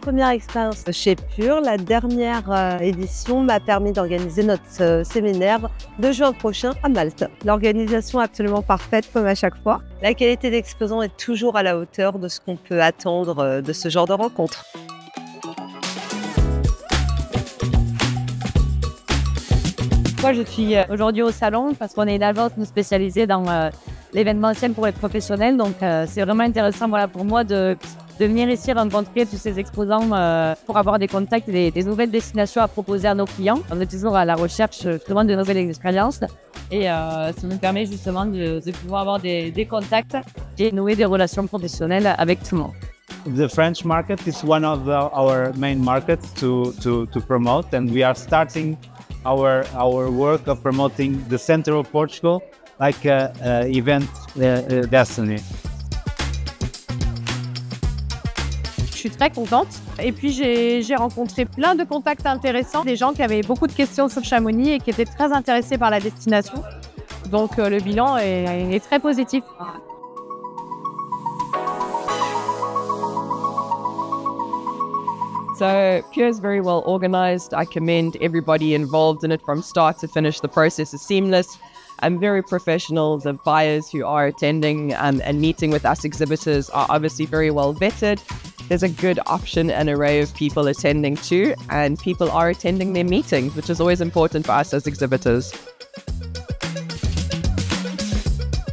première expérience chez Pure. La dernière édition m'a permis d'organiser notre séminaire de juin prochain à Malte. L'organisation est absolument parfaite comme à chaque fois. La qualité d'exposants est toujours à la hauteur de ce qu'on peut attendre de ce genre de rencontre. Moi, je suis aujourd'hui au salon parce qu'on est une agence spécialisée dans l'événementiel pour les professionnels. Donc, c'est vraiment intéressant pour moi de venir ici rencontrer tous ces exposants pour avoir des contacts et des nouvelles destinations à proposer à nos clients. On est toujours à la recherche justement de nouvelles expériences et ça nous permet justement de pouvoir avoir des contacts et nouer des relations professionnelles avec tout le monde. The French market is one of our main markets to promote, and we are starting our work of promoting the center of Portugal like event destiny. Je suis très contente et puis j'ai rencontré plein de contacts intéressants, des gens qui avaient beaucoup de questions sur Chamonix et qui étaient très intéressés par la destination. Donc le bilan est très positif. So Pure is very well organized. I commend everybody involved in it from start to finish. The process is seamless and very professional. The buyers who are attending and meeting with us exhibitors are obviously very well vetted. There's a good option and array of people attending too, and people are attending their meetings, which is always important for us as exhibitors.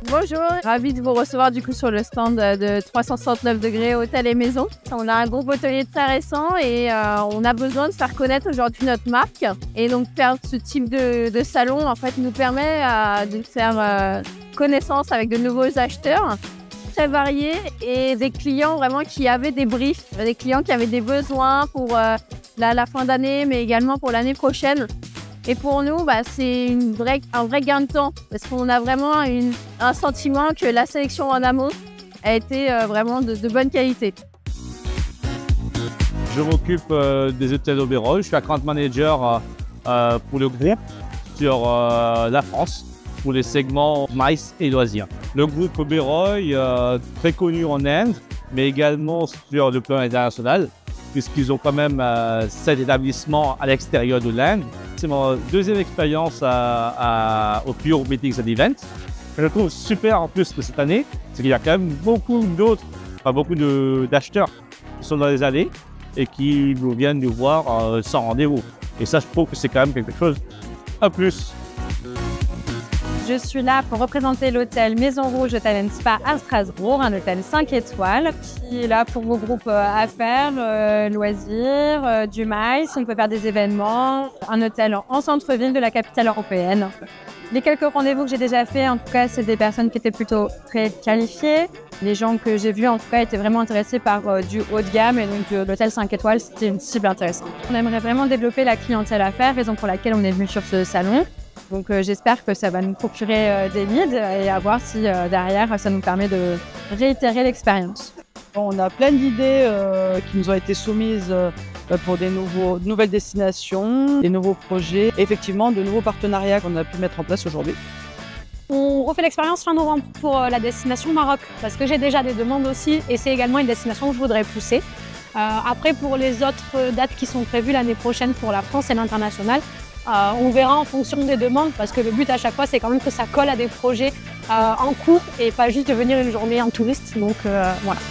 Bonjour, ravie de vous recevoir du coup sur le stand de 369 degrés Hôtel et Maison. On a un groupe hôtelier très récent et on a besoin de faire connaître aujourd'hui notre marque. Et donc faire ce type de salon en fait nous permet de faire connaissance avec de nouveaux acheteurs très variés et des clients vraiment qui avaient des briefs, des clients qui avaient des besoins pour la fin d'année mais également pour l'année prochaine. Et pour nous, c'est un vrai gain de temps parce qu'on a vraiment un sentiment que la sélection en amont a été vraiment de bonne qualité. Je m'occupe des hôtels Oberoi. Je suis account manager pour le groupe sur la France pour les segments MICE et loisirs. Le groupe Oberoi, très connu en Inde, mais également sur le plan international, puisqu'ils ont quand même 7 établissements à l'extérieur de l'Inde. C'est ma deuxième expérience au Pure Meetings and Events. Je trouve super en plus de cette année, c'est qu'il y a quand même beaucoup d'acheteurs qui sont dans les allées et qui viennent nous voir sans rendez-vous. Et ça, je trouve que c'est quand même quelque chose à plus. Je suis là pour représenter l'hôtel Maison Rouge Hôtel & Spa à Strasbourg, un hôtel 5 étoiles qui est là pour vos groupes affaires, loisirs, du MICE. On peut faire des événements, un hôtel en centre-ville de la capitale européenne. Les quelques rendez-vous que j'ai déjà faits, en tout cas, c'est des personnes qui étaient plutôt très qualifiées. Les gens que j'ai vus, en tout cas, étaient vraiment intéressés par du haut de gamme et donc l'hôtel 5 étoiles, c'était une cible intéressante. On aimerait vraiment développer la clientèle affaires, raison pour laquelle on est venu sur ce salon. Donc j'espère que ça va nous procurer des leads et à voir si derrière ça nous permet de réitérer l'expérience. On a plein d'idées qui nous ont été soumises pour de nouvelles destinations, des nouveaux projets, et effectivement de nouveaux partenariats qu'on a pu mettre en place aujourd'hui. On refait l'expérience fin novembre pour la destination Maroc parce que j'ai déjà des demandes aussi et c'est également une destination que je voudrais pousser. Après pour les autres dates qui sont prévues l'année prochaine pour la France et l'international, on verra en fonction des demandes parce que le but à chaque fois c'est quand même que ça colle à des projets en cours et pas juste de venir une journée en touriste. Donc voilà.